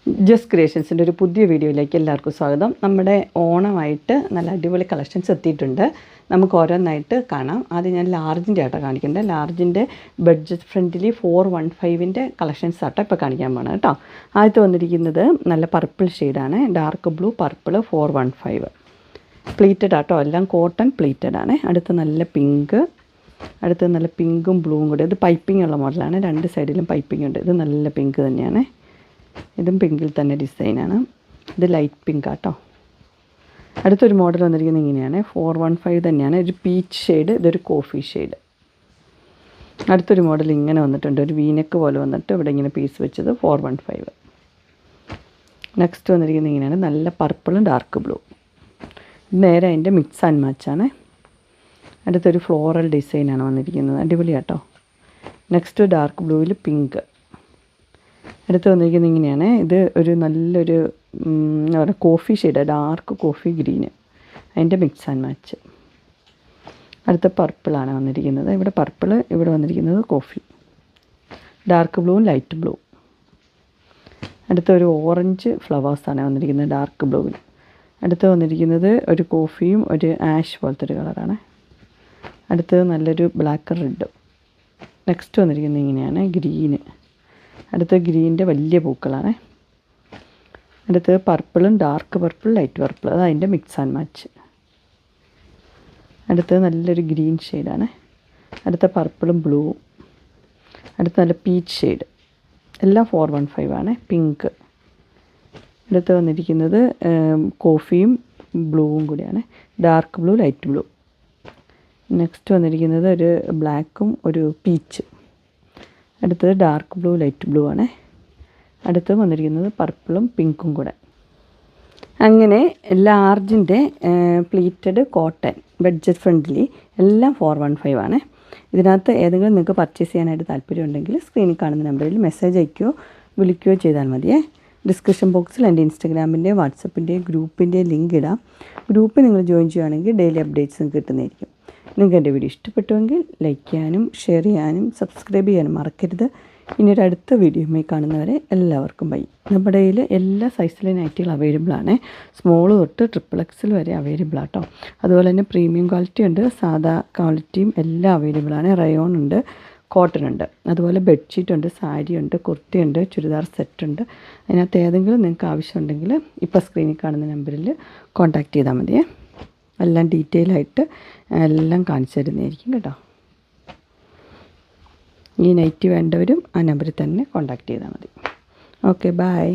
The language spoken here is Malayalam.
ജസ്റ്റ് ക്രിയേഷൻസിൻ്റെ ഒരു പുതിയ വീഡിയോയിലേക്ക് എല്ലാവർക്കും സ്വാഗതം. നമ്മുടെ ഓണമായിട്ട് നല്ല അടിപൊളി കളക്ഷൻസ് എത്തിയിട്ടുണ്ട്. നമുക്ക് ഓരോന്നായിട്ട് കാണാം. ആദ്യം ഞാൻ ലാർജിൻ്റെ ആട്ടോ കാണിക്കേണ്ടത്. ലാർജിൻ്റെ ബഡ്ജറ്റ് ഫ്രണ്ട്ലി 415ൻ്റെ കളക്ഷൻസ് ആട്ടോ ഇപ്പോൾ കാണിക്കാൻ പോകണം കേട്ടോ. ആദ്യത്തെ വന്നിരിക്കുന്നത് നല്ല പർപ്പിൾ ഷെയ്ഡാണ്, ഡാർക്ക് ബ്ലൂ പർപ്പിൾ 415 പ്ലീറ്റഡ് ആട്ടോ, എല്ലാം കോട്ടൺ പ്ലീറ്റഡ് ആണ്. അടുത്ത് നല്ല പിങ്ക്, അടുത്ത് നല്ല പിങ്കും ബ്ലൂവും കൂടി. ഇത് പൈപ്പിംഗ് ഉള്ള മോഡലാണ്, രണ്ട് സൈഡിലും പൈപ്പിംഗ് ഉണ്ട്. ഇത് നല്ല പിങ്ക് തന്നെയാണ്, ഇതും പിങ്കിൽ തന്നെ ഡിസൈനാണ്. ഇത് ലൈറ്റ് പിങ്ക് ആട്ടോ. അടുത്തൊരു മോഡൽ വന്നിരിക്കുന്നത് ഇങ്ങനെയാണ്, 415 തന്നെയാണ്, ഒരു പീച്ച് ഷെയ്ഡ്, ഇതൊരു കോഫി ഷെയ്ഡ്. അടുത്തൊരു മോഡൽ ഇങ്ങനെ വന്നിട്ടുണ്ട്, ഒരു വീനക്ക് പോലെ വന്നിട്ട് ഇവിടെ ഇങ്ങനെ പീസ് വെച്ചത് 415. നെക്സ്റ്റ് വന്നിരിക്കുന്നത് ഇങ്ങനെയാണ്, നല്ല പർപ്പിളും ഡാർക്ക് ബ്ലൂ. നേരെ അതിൻ്റെ മിക്സ് ആൻഡ് മാച്ചാണ്. അടുത്തൊരു ഫ്ലോറൽ ഡിസൈനാണ് വന്നിരിക്കുന്നത്, അടിപൊളിയാട്ടോ. നെക്സ്റ്റ് ഡാർക്ക് ബ്ലൂവിൽ പിങ്ക്. അടുത്ത് വന്നിരിക്കുന്നത് ഇങ്ങനെയാണ്, ഇത് ഒരു നല്ലൊരു എന്താ പറയുക coffee shade, dark coffee green, അതിൻ്റെ മിക്സ് ആൻഡ് മാച്ച്. അടുത്ത പർപ്പിളാണ് വന്നിരിക്കുന്നത്, ഇവിടെ പർപ്പിൾ, ഇവിടെ വന്നിരിക്കുന്നത് കോഫി, ഡാർക്ക് ബ്ലൂവും ലൈറ്റ് ബ്ലൂ. അടുത്തൊരു ഓറഞ്ച് ഫ്ലവേഴ്സാണ് വന്നിരിക്കുന്നത് ഡാർക്ക് ബ്ലൂവിൽ. അടുത്ത് വന്നിരിക്കുന്നത് ഒരു കോഫിയും ഒരു ആഷ് പോലത്തെ ഒരു കളറാണ്. അടുത്തത് നല്ലൊരു ബ്ലാക്ക് റെഡ്. നെക്സ്റ്റ് വന്നിരിക്കുന്നത് ഇങ്ങനെയാണ്, ഗ്രീന്. അടുത്ത ഗ്രീനിൻ്റെ വലിയ പൂക്കളാണ്. അടുത്തത് പർപ്പിളും ഡാർക്ക് പർപ്പിൾ ലൈറ്റ് പർപ്പിൾ, അത് അതിൻ്റെ മിക്സ് ആൻഡ് മാച്ച്. അടുത്തത് നല്ലൊരു ഗ്രീൻ ഷെയ്ഡാണ്. അടുത്ത പർപ്പിളും ബ്ലൂവും. അടുത്ത നല്ല പീച്ച് ഷെയ്ഡ്, എല്ലാം 415 ആണ്, പിങ്ക്. അടുത്ത് വന്നിരിക്കുന്നത് കോഫിയും ബ്ലൂവും കൂടിയാണ്, dark blue light blue. Next വന്നിരിക്കുന്നത് ഒരു ബ്ലാക്കും ഒരു പീച്ച്. അടുത്തത് ഡാർക്ക് ബ്ലൂ ലൈറ്റ് ബ്ലൂ ആണ്. അടുത്ത് വന്നിരിക്കുന്നത് പർപ്പിളും പിങ്കും കൂടെ. അങ്ങനെ ലാർജിൻ്റെ പ്ലീറ്റഡ് കോട്ടൺ ബഡ്ജറ്റ് ഫ്രണ്ട്ലി എല്ലാം 415 ആണ്. ഇതിനകത്ത് ഏതെങ്കിലും നിങ്ങൾക്ക് പർച്ചേസ് ചെയ്യാനായിട്ട് താല്പര്യമുണ്ടെങ്കിൽ സ്ക്രീനിൽ കാണുന്ന നമ്പറിൽ മെസ്സേജ് അയക്കുകയോ വിളിക്കുകയോ ചെയ്താൽ മതിയേ. ഡിസ്ക്രിപ്ഷൻ ബോക്സിൽ എൻ്റെ ഇൻസ്റ്റഗ്രാമിൻ്റെ വാട്സപ്പിൻ്റെ ഗ്രൂപ്പിൻ്റെ ലിങ്ക് ഇടാം. ഗ്രൂപ്പിൽ നിങ്ങൾ ജോയിൻ ചെയ്യുകയാണെങ്കിൽ ഡെയിലി അപ്ഡേറ്റ്സും കിട്ടുന്നതായിരിക്കും. നിങ്ങൾക്ക് എൻ്റെ വീഡിയോ ഇഷ്ടപ്പെട്ടുവെങ്കിൽ ലൈക്ക് ചെയ്യാനും ഷെയർ ചെയ്യാനും സബ്സ്ക്രൈബ് ചെയ്യാനും മറക്കരുത്. ഇനി ഒരു അടുത്ത വീഡിയോയുമായി കാണുന്നവരെ എല്ലാവർക്കും ബൈ. നമ്മുടെ കയ്യിൽ എല്ലാ സൈസിലെ നൈറ്റികൾ അവൈലബിൾ ആണ്, സ്മോൾ തൊട്ട് XXL വരെ അവൈലബിൾ ആട്ടോ. അതുപോലെ തന്നെ പ്രീമിയം ക്വാളിറ്റി ഉണ്ട്, സാധാ ക്വാളിറ്റിയും എല്ലാം അവൈലബിൾ ആണ്. റയോൺ ഉണ്ട്, കോട്ടൺ ഉണ്ട്, അതുപോലെ ബെഡ്ഷീറ്റ് ഉണ്ട്, സാരി ഉണ്ട്, കുർത്തി ഉണ്ട്, ചുരിദാർ സെറ്റ് ഉണ്ട്. അതിനകത്ത് ഏതെങ്കിലും നിങ്ങൾക്ക് ആവശ്യമുണ്ടെങ്കിൽ ഇപ്പോൾ സ്ക്രീനിൽ കാണുന്ന നമ്പറിൽ കോൺടാക്റ്റ് ചെയ്താൽ മതിയേ. എല്ലാം ഡീറ്റെയിൽ ആയിട്ട് എല്ലാം കാണിച്ചു തരുന്നതായിരിക്കും കേട്ടോ. ഈ നൈറ്റ് വേണ്ടവരും ആ നമ്പറിൽ തന്നെ കോൺടാക്റ്റ് ചെയ്താൽ മതി. Okay, by.